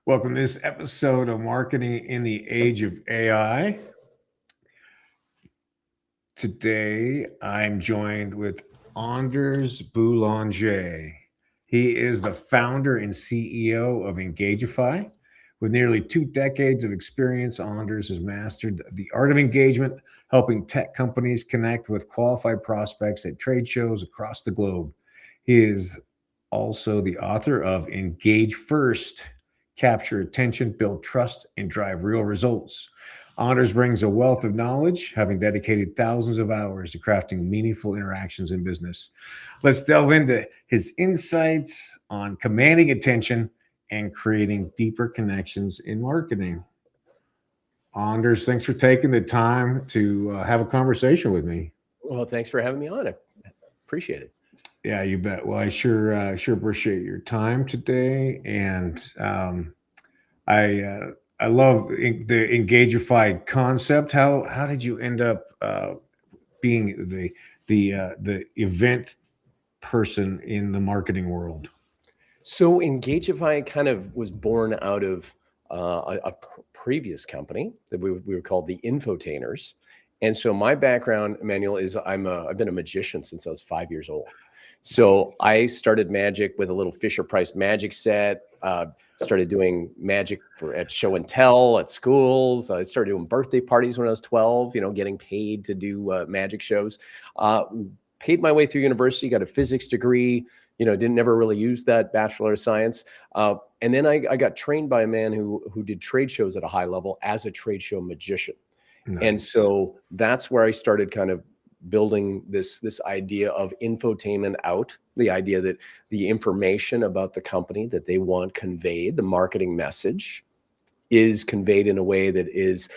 Welcome to this episode of Marketing in the Age of AI. Today, I'm joined with Anders Boulanger. He is the founder and CEO of Engagify. With nearly 2 decades of experience, Anders has mastered the art of engagement, helping tech companies connect with qualified prospects at trade shows across the globe. He is also the author of Engage First, Capture Attention, Build Trust, and Drive Real Results. Anders brings a wealth of knowledge, having dedicated thousands of hours to crafting meaningful interactions in business. Let's delve into his insights on commanding attention and creating deeper connections in marketing. Anders, thanks for taking the time to have a conversation with me. Well, thanks for having me on. I appreciate it. Yeah, you bet. Well, I sure appreciate your time today, and I love the Engagify concept. How did you end up being the event person in the marketing world? So Engagify kind of was born out of a previous company that we were called the Infotainers. And so my background, Emmanuel, is I've been a magician since I was 5 years old. So I started magic with a little Fisher-Price magic set, started doing magic at show and tell at schools. I started doing birthday parties when I was 12, getting paid to do magic shows. Paid my way through university, got a physics degree, didn't never really use that Bachelor of Science. And then I got trained by a man who did trade shows at a high level as a trade show magician. Nice. And so that's where I started kind of building this idea of infotainment out, the idea that the information about the company that they want conveyed, the marketing message, is conveyed in a way that is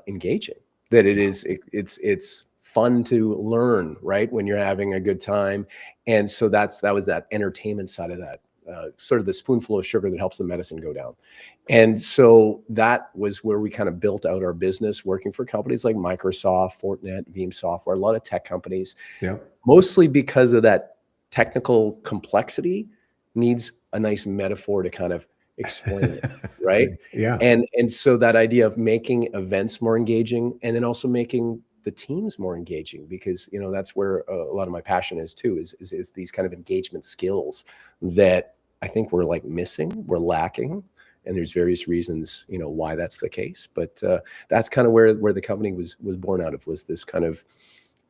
engaging, that it's fun to learn, right, when you're having a good time. And so that was that entertainment side of that, sort of the spoonful of sugar that helps the medicine go down. And so that was where we kind of built out our business, working for companies like Microsoft, Fortinet, Veeam Software, a lot of tech companies. Yeah. Mostly because of that technical complexity needs a nice metaphor to kind of explain it, right? Yeah. And so that idea of making events more engaging, and then also making the teams more engaging, because that's where a lot of my passion is too, is these kind of engagement skills that I think we're missing, we're lacking. And there's various reasons, why that's the case. But that's kind of where the company was born out of, was this kind of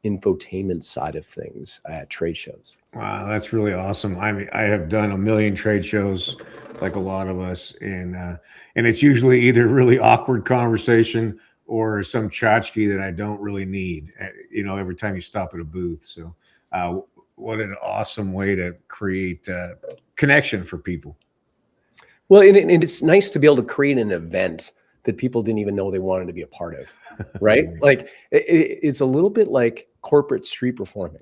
infotainment side of things at trade shows. Wow, that's really awesome. I mean, I have done a million trade shows, like a lot of us, and it's usually either really awkward conversation or some tchotchke that I don't really need, every time you stop at a booth. So what an awesome way to create connection for people. Well, and it's nice to be able to create an event that people didn't even know they wanted to be a part of, right? It's a little bit like corporate street performing.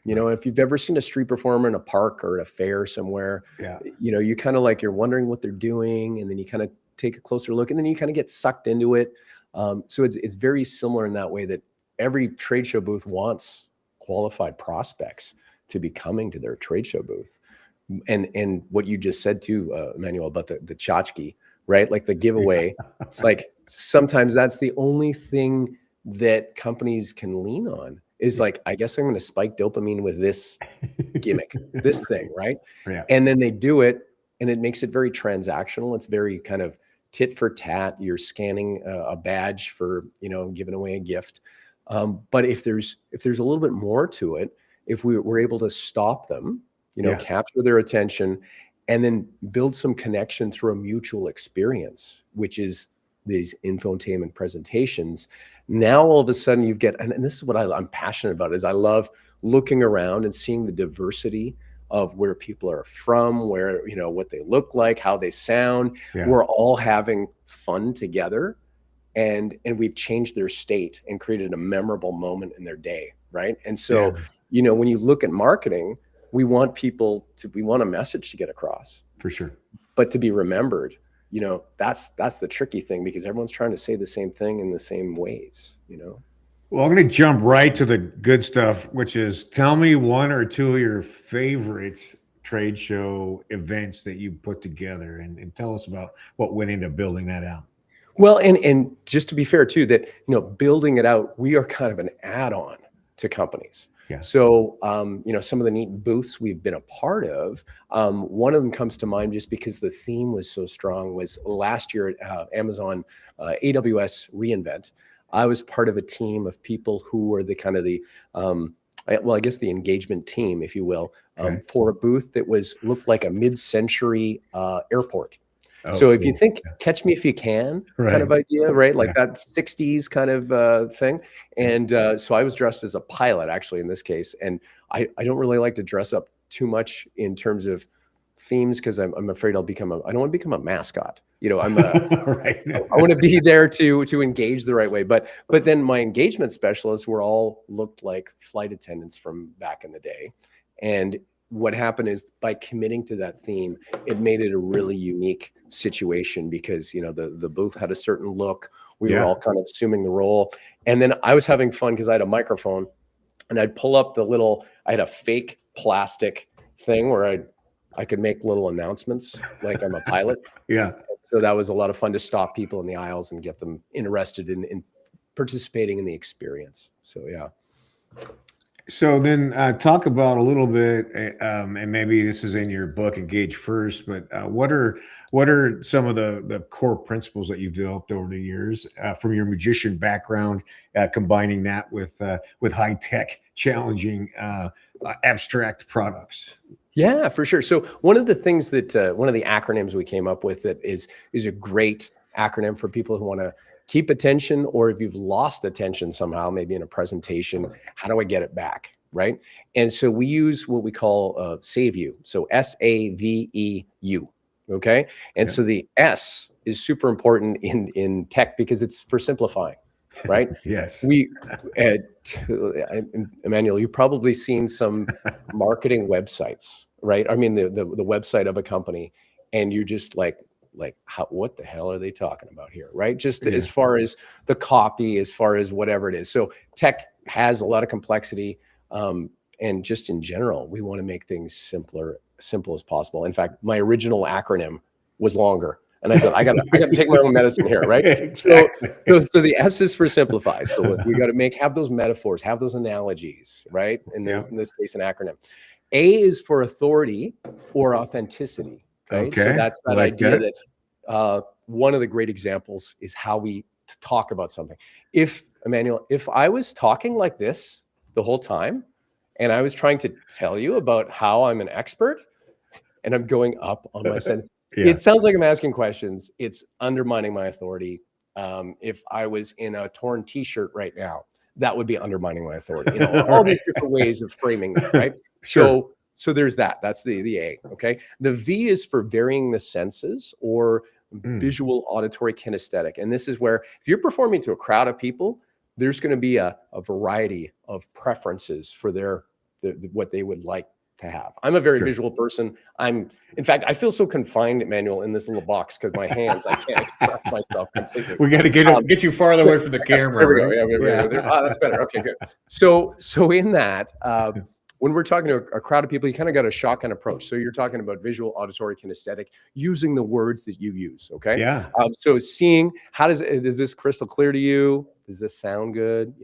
If you've ever seen a street performer in a park or at a fair somewhere, yeah, you kind of you're wondering what they're doing, and then you kind of take a closer look, and then you kind of get sucked into it. So it's very similar in that way, that every trade show booth wants qualified prospects to be coming to their trade show booth. And what you just said too, Emmanuel, about the tchotchke, right? Like the giveaway, sometimes that's the only thing that companies can lean on, is I guess I'm going to spike dopamine with this gimmick, this thing, right? Yeah. And then they do it, and it makes it very transactional. It's very kind of tit for tat. You're scanning a badge for, giving away a gift. But if there's a little bit more to it, if we're able to stop them, capture their attention, and then build some connection through a mutual experience, which is these infotainment presentations. Now, all of a sudden you get, and this is what I'm passionate about, is I love looking around and seeing the diversity of where people are from, where, what they look like, how they sound. Yeah. We're all having fun together, and we've changed their state and created a memorable moment in their day, right? And so, when you look at marketing, we want a message to get across. For sure. But to be remembered, that's the tricky thing, because everyone's trying to say the same thing in the same ways, Well, I'm going to jump right to the good stuff, which is, tell me one or two of your favorites trade show events that you put together, and tell us about what went into building that out. Well, and just to be fair too, that building it out, we are kind of an add-on to companies. Yeah. So some of the neat booths we've been a part of. One of them comes to mind just because the theme was so strong. Was last year at Amazon AWS reInvent. I was part of a team of people who were the kind of the I guess the engagement team, if you will, for a booth that looked like a mid-century airport. Oh, so if you cool. think Catch Me If You Can kind of idea, right? Like that 60s kind of thing. And so I was dressed as a pilot, actually, in this case. And I don't really like to dress up too much in terms of themes because I'm afraid I don't want to become a mascot. I'm right. I want to be there to engage the right way. But then my engagement specialists looked like flight attendants from back in the day. And what happened is by committing to that theme, it made it a really unique situation because, the booth had a certain look. We were all kind of assuming the role. And then I was having fun because I had a microphone and I'd pull up I had a fake plastic thing where I could make little announcements like I'm a pilot. Yeah. So that was a lot of fun to stop people in the aisles and get them interested in participating in the experience. So, yeah. So then talk about a little bit, and maybe this is in your book, Engage First, but what are some of the core principles that you've developed over the years from your magician background, combining that with high tech, challenging, abstract products? Yeah, for sure. So one of the things that one of the acronyms we came up with that is a great acronym for people who want to keep attention, or if you've lost attention somehow, maybe in a presentation, how do I get it back, right? And so we use what we call Save You. So SAVEU, okay? And so the S is super important in tech because it's for simplifying, right? Yes. Emmanuel, you've probably seen some marketing websites, right? I mean, the website of a company, and you're just like what the hell are they talking about here, right? Just as far as the copy, as far as whatever it is. So tech has a lot of complexity, and just in general, we want to make things simple as possible. In fact, my original acronym was longer. And I said, I got to take my own medicine here, right? Exactly. So the S is for simplify. So we got to have those metaphors, have those analogies, right? In this case, an acronym. A is for authority or authenticity. Okay. So that's that idea that one of the great examples is how we talk about something. Emmanuel, if I was talking like this the whole time, and I was trying to tell you about how I'm an expert, and I'm going up on my sentence, it sounds like I'm asking questions. It's undermining my authority. If I was in a torn T-shirt right now, that would be undermining my authority. All these different ways of framing that, right? Sure. So there's that. That's the A. Okay. The V is for varying the senses or visual, auditory, kinesthetic. And this is where if you're performing to a crowd of people, there's going to be a variety of preferences for what they would like to have. I'm a very visual person. In fact, I feel so confined, Emmanuel, in this little box because my hands, I can't express myself completely. We got to get you farther away from the camera. There we go. Yeah. That's better. Okay, good. So in that, when we're talking to a crowd of people, you kind of got a shotgun approach. So you're talking about visual, auditory, kinesthetic, using the words that you use. Okay. Yeah. So seeing, is this crystal clear to you? Does this sound good?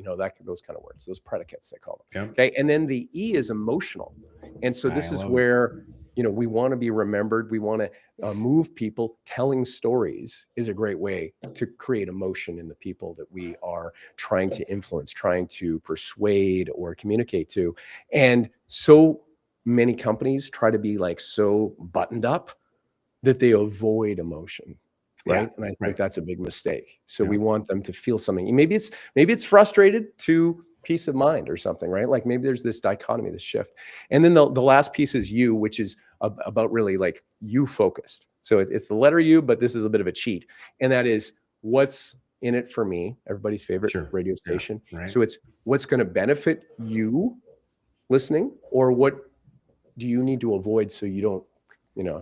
Those kind of words, those predicates they call them. Okay. And then the E is emotional. And so this is where, we want to be remembered. We want to move people. Telling stories is a great way to create emotion in the people that we are trying to influence, trying to persuade or communicate to. And so many companies try to be so buttoned up that they avoid emotion. Right. And I think that's a big mistake. So we want them to feel something. Maybe it's frustrated to peace of mind or something, right? Like maybe there's this dichotomy, this shift. And then the last piece is U, which is about really you focused. So it's the letter U, but this is a bit of a cheat. And that is what's in it for me, everybody's favorite radio station. Yeah, right. So it's what's going to benefit you listening, or what do you need to avoid so you don't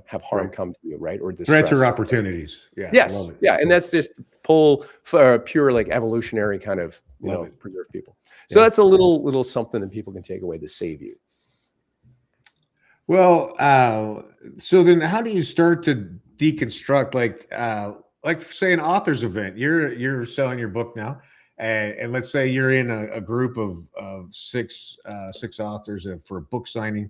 have harm come to you, right? Or distress. Threats or opportunities. Yeah. Yes. Yeah. And that's just pull for a pure evolutionary kind of, preserve people. So that's a little something that people can take away to save you. Well, so then how do you start to deconstruct like say an author's event? You're selling your book now, and let's say you're in a group of six authors for a book signing.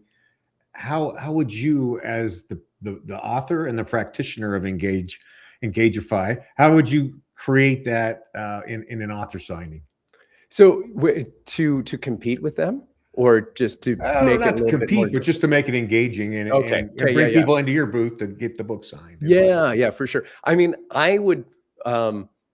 How would you, as the author and the practitioner of Engageify, how would you create that in an author signing? So to compete with them, or just to make it Not a to little bit more. compete, but just to make it engaging and Okay. and, Okay. and Yeah. bring Yeah. people into your booth to get the book signed and whatnot. Yeah. Yeah. For sure. I mean, I would,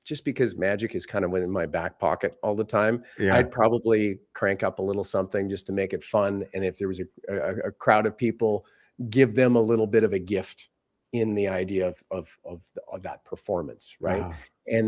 just because magic is kind of in my back pocket all the time, Yeah. I'd probably crank up a little something just to make it fun. And if there was a crowd of people, give them a little bit of a gift in the idea of that performance, right? Uh-huh. And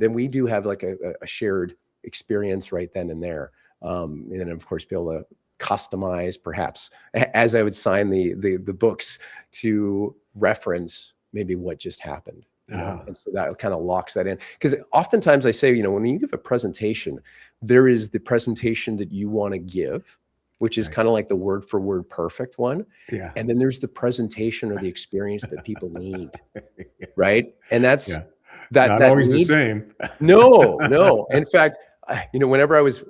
then we do have like a shared experience right then and there. And then of course be able to customize, perhaps as I would sign the books, to reference maybe what just happened. Uh-huh. And so that kind of locks that in, because oftentimes I say, when you give a presentation, there is the presentation that you want to give, which is Right. kind of like the word for word perfect one. Yeah. And then there's the presentation or the experience that people need, right? And that's Yeah. that Not that always the need. same. No. In fact, whenever I was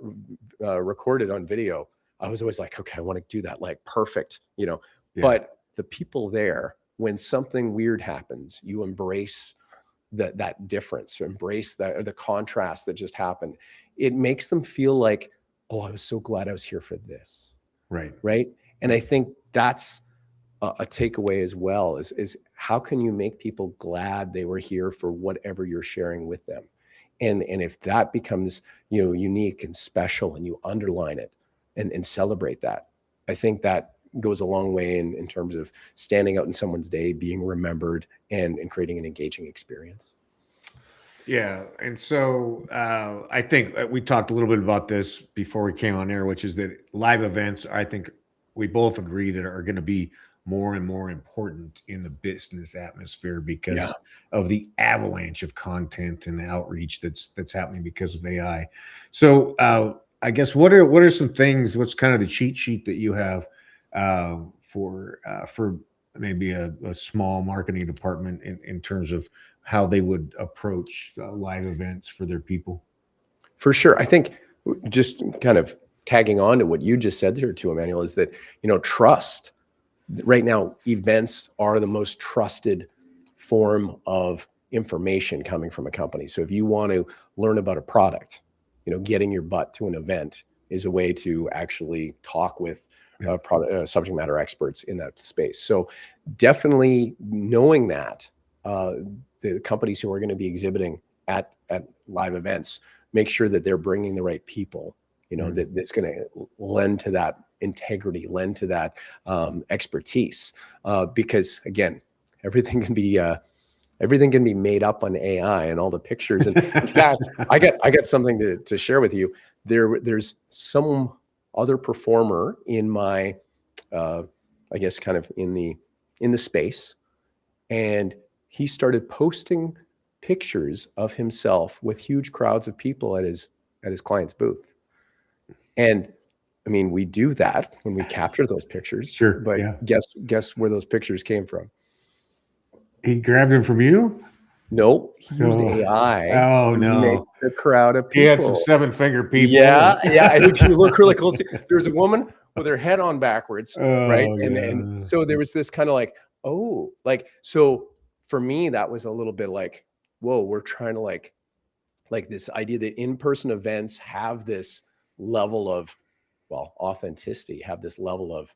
recorded on video, I was always like, okay, I want to do that like perfect, Yeah. But the people there, when something weird happens, you embrace that difference, embrace that, or the contrast that just happened. It makes them feel like, oh, I was so glad I was here for this, Right. right? And I think that's a takeaway as well, is how can you make people glad they were here for whatever you're sharing with them? And if that becomes, unique and special, and you underline it and celebrate that, I think that goes a long way in terms of standing out in someone's day, being remembered, and creating an engaging experience. Yeah. And so I think we talked a little bit about this before we came on air, which is that live events, I think we both agree that are going to be more and more important in the business atmosphere because Yeah. of the avalanche of content and outreach that's happening because of AI. So I guess what are some things? What's kind of the cheat sheet that you have for maybe a small marketing department in terms of how they would approach live events for their people? For sure. I think just kind of tagging on to what you just said there too, Emmanuel, is that, trust. Right now, events are the most trusted form of information coming from a company. So if you want to learn about a product, getting your butt to an event is a way to actually talk with subject matter experts in that space. So definitely knowing that the companies who are going to be exhibiting at live events, make sure that they're bringing the right people, that's going to lend to that integrity, lend to that expertise, because again, everything can be made up on AI and all the pictures. And in fact, I got something to share with you. There's some other performer in my, I guess, kind of in the space, and he started posting pictures of himself with huge crowds of people at his client's booth. And I mean, we do that when we capture those pictures. Sure. But Yeah. guess where those pictures came from? He grabbed them from you? Nope. He used Oh. AI Oh, to no. make the crowd of people. He had some 7-finger people. Yeah. And if you look really closely, there's a woman with her head on backwards, right? Oh, And yeah. so there was this kind of like, so for me, that was a little bit like, whoa, we're trying to like this idea that in-person events have this level of, authenticity, have this level of,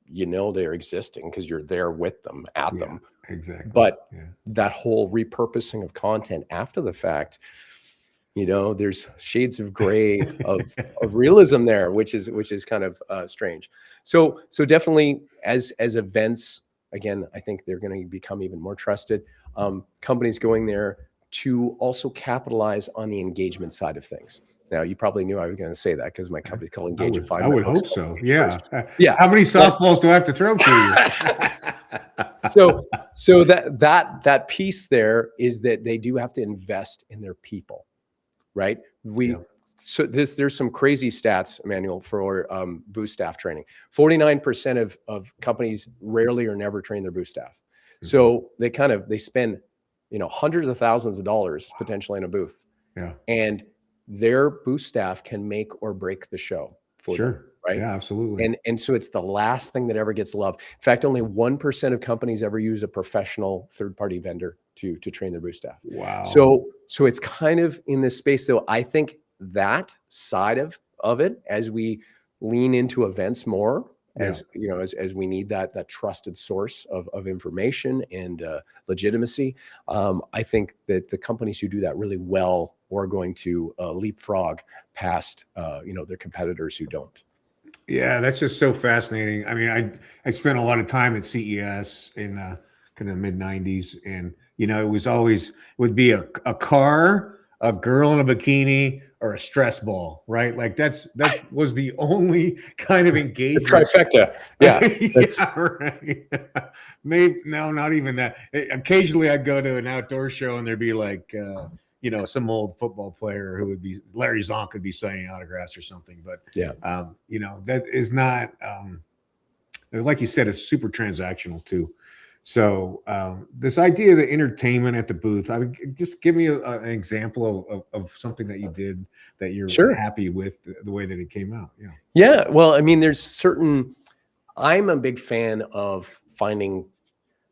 they're existing because you're there with them, at them. Exactly. But that whole repurposing of content after the fact, there's shades of gray of realism there, which is kind of strange. So definitely as events, again, I think they're going to become even more trusted. Companies going there to also capitalize on the engagement side of things. Now, you probably knew I was going to say that because my company's called Engageify. I would hope so. Yeah. Yeah. How many softballs do I have to throw to you? So that piece there is that they do have to invest in their people, right? So there's some crazy stats, Emmanuel, for booth staff training. 49% of companies rarely or never train their booth staff. So they spend, hundreds of thousands of dollars potentially in a booth. Yeah. And their booth staff can make or break the show for them, right? Yeah, absolutely. And so it's the last thing that ever gets loved. In fact, only 1% of companies ever use a professional third-party vendor to train their booth staff. Wow. So it's kind of in this space, though. I think that side of it, as we lean into events more, as we need that trusted source of information and legitimacy, I think that the companies who do that really well are going to leapfrog past their competitors who don't. Yeah, that's just so fascinating. I mean, I spent a lot of time at CES in the kind of mid '90s, and it would be a car, a girl in a bikini, or a stress ball, right? Like that was the only kind of engagement. The trifecta. Yeah. Yeah, right. Maybe no, not even that. Occasionally I'd go to an outdoor show and there'd be like some old football player who would be Larry Zonk could be signing autographs or something. But yeah, that is not like you said, it's super transactional too. So this idea of the entertainment at the booth, I would just give me an example of something that you did that you're happy with the way that it came out. Yeah. Yeah. Well, I mean, I'm a big fan of finding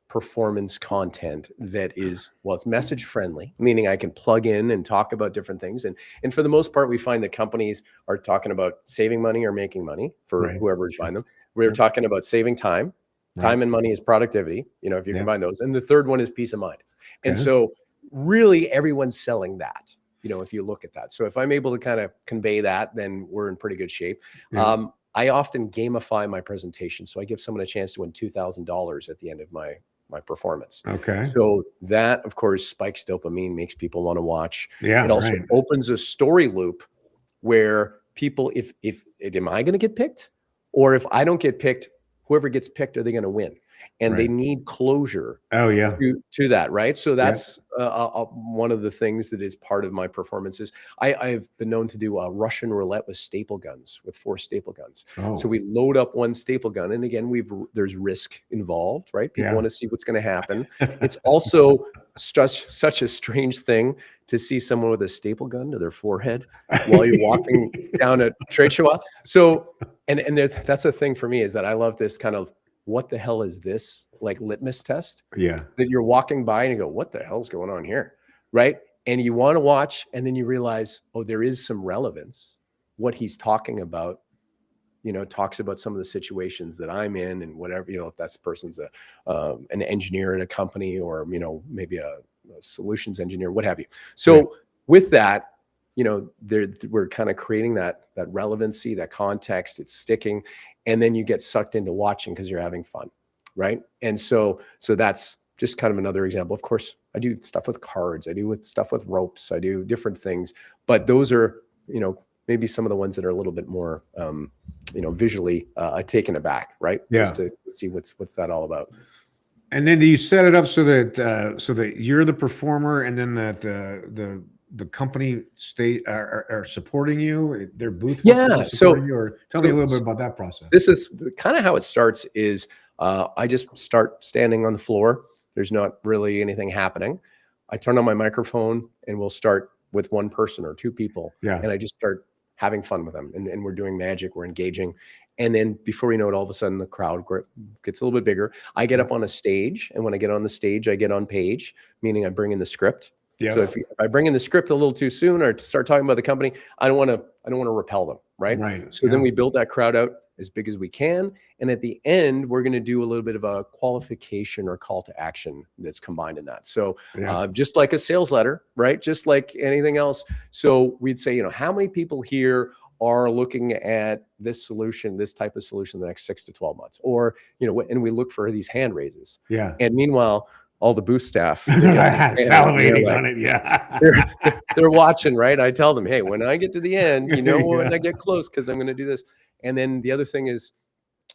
performance content that is, it's message friendly, meaning I can plug in and talk about different things. And for the most part, we find that companies are talking about saving money or making money for whoever is buying them. We're talking about saving time. Time and money is productivity, if you combine those. And the third one is peace of mind. And so really everyone's selling that, if you look at that. So if I'm able to kind of convey that, then we're in pretty good shape. Yeah. I often gamify my presentation. So I give someone a chance to win $2,000 at the end of my performance. Okay. So that, of course, spikes dopamine, makes people want to watch. Yeah. It also opens a story loop where people, if am I going to get picked? Or if I don't get picked, whoever gets picked, are they going to win? And they need closure. Oh yeah. To that, right? So that's one of the things that is part of my performances. I've been known to do a Russian roulette with staple guns, with 4 staple guns. Oh. So we load up one staple gun, and again, there's risk involved, right? People want to see what's going to happen. It's also such a strange thing to see someone with a staple gun to their forehead while you're walking down a trade show. So, and that's a thing for me, is that I love this kind of, what the hell is this, like litmus test? Yeah. That you're walking by and you go, what the hell's going on here? Right. And you want to watch, and then you realize, oh, there is some relevance. What he's talking about, talks about some of the situations that I'm in, and whatever, if that person's an engineer at a company, or, maybe a solutions engineer, what have you. So with that, we're kind of creating that relevancy, that context, it's sticking. And then you get sucked into watching because you're having fun, right? And so that's just kind of another example. Of course, I do stuff with cards, I do stuff with ropes, I do different things, but those are, maybe some of the ones that are a little bit more, visually taken aback, right? Yeah. Just to see what's that all about. And then do you set it up so that you're the performer, and then that the company are supporting you, their booth? So you, or tell me a little bit about that process. This is kind of how it starts. Is I just start standing on the floor. There's not really anything happening. I turn on my microphone, and we'll start with one person or 2 people. Yeah. And I just start having fun with them, and we're doing magic, we're engaging. And then before you know it, all of a sudden the crowd gets a little bit bigger. I get up on a stage, and when I get on the stage, I get on page, meaning I bring in the script. Yeah. So if I bring in the script a little too soon, or start talking about the company, I don't want to repel them, right? Right. So then we build that crowd out as big as we can, and at the end, we're going to do a little bit of a qualification or call to action that's combined in that. So just like a sales letter, right? Just like anything else. So we'd say, how many people here are looking at this solution, this type of solution, the next 6 to 12 months, or and we look for these hand raises. Yeah. And meanwhile, all the booth staff salivating on it. Yeah. they're watching, right? I tell them, hey, when I get to the end, when I get close, because I'm going to do this. And then the other thing is,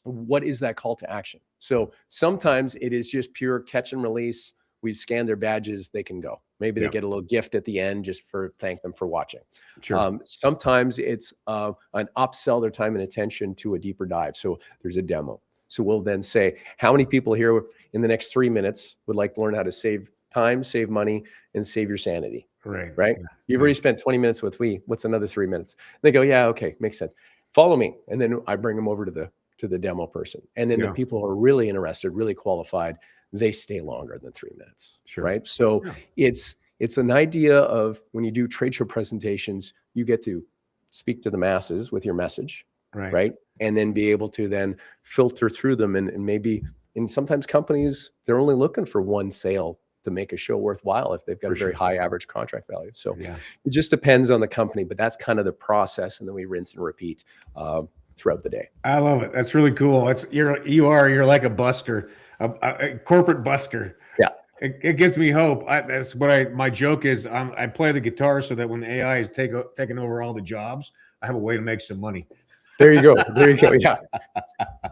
what is that call to action? So sometimes it is just pure catch and release. we scan their badges, they can go. Maybe they get a little gift at the end just for thank them for watching. Sure. Sometimes it's an upsell their time and attention to a deeper dive. So there's a demo. So we'll then say, how many people here in the next 3 minutes would like to learn how to save time, save money, and save your sanity? Right. Right. You've already spent 20 minutes with me. What's another 3 minutes? And they go, yeah, okay, makes sense. Follow me. And then I bring them over to the demo person. And then the people who are really interested, really qualified, they stay longer than 3 minutes. Sure. Right. So it's an idea of when you do trade show presentations, you get to speak to the masses with your message. Right. And then be able to then filter through them and maybe, and sometimes companies, they're only looking for one sale to make a show worthwhile if they've got a very high average contract value. So it just depends on the company, but that's kind of the process. And then we rinse and repeat throughout the day. I love it. That's really cool. You're like a busker, a corporate busker. Yeah. It gives me hope. That's what my joke is. I play the guitar so that when AI is taking over all the jobs, I have a way to make some money. There you go. There you go. Yeah.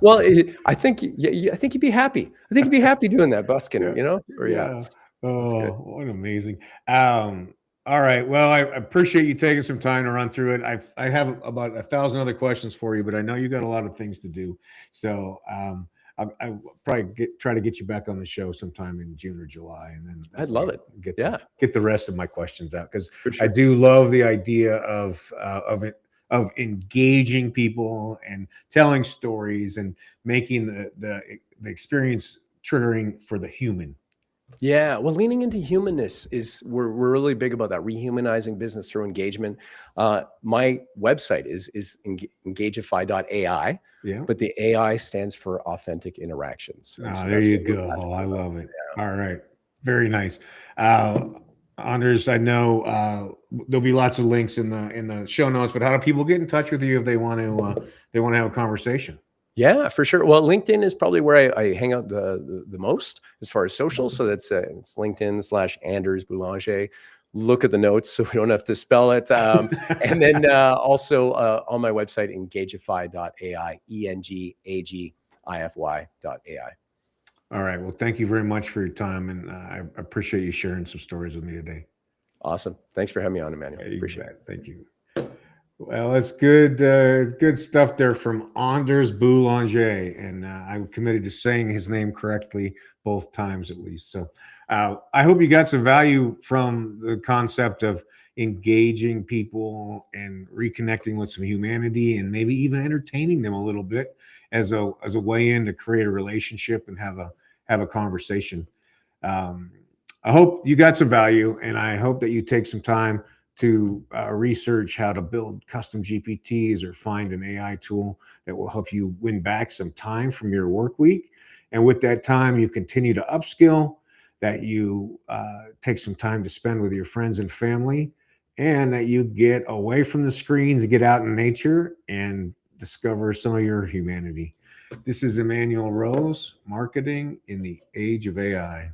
Well, I think you'd be happy. I think you'd be happy doing that busking, you know? Oh, what amazing. All right. Well, I appreciate you taking some time to run through it. I have about 1,000 other questions for you, but I know you got a lot of things to do. So I'll probably try to get you back on the show sometime in June or July, and then I'd love it. Get the rest of my questions out, because I do love the idea of engaging people and telling stories and making the experience triggering for the human. Yeah, well, leaning into humanness is we're really big about that, rehumanizing business through engagement. My website is engageify.ai, but the AI stands for authentic interactions. There you go. Oh, I love it. Yeah. All right, very nice. Anders, I know there'll be lots of links in the show notes, but how do people get in touch with you if they want to have a conversation? Yeah, for sure. Well, LinkedIn is probably where I hang out the most as far as social. So that's it's LinkedIn/Anders Boulanger. Look at the notes so we don't have to spell it. And then also on my website, engageify.ai, ENGAGIFY.ai. All right. Well, thank you very much for your time, and I appreciate you sharing some stories with me today. Awesome. Thanks for having me on, Emmanuel. Appreciate it. Thank you. Well, it's good. It's good stuff there from Anders Boulanger, and I'm committed to saying his name correctly both times at least. So I hope you got some value from the concept of engaging people and reconnecting with some humanity, and maybe even entertaining them a little bit as a way in to create a relationship and have a conversation. I hope you got some value, and I hope that you take some time to research how to build custom GPTs or find an AI tool that will help you win back some time from your work week. And with that time, you continue to upskill, that you take some time to spend with your friends and family, and that you get away from the screens, get out in nature, and discover some of your humanity. This is Emmanuel Rose, Marketing in the Age of AI.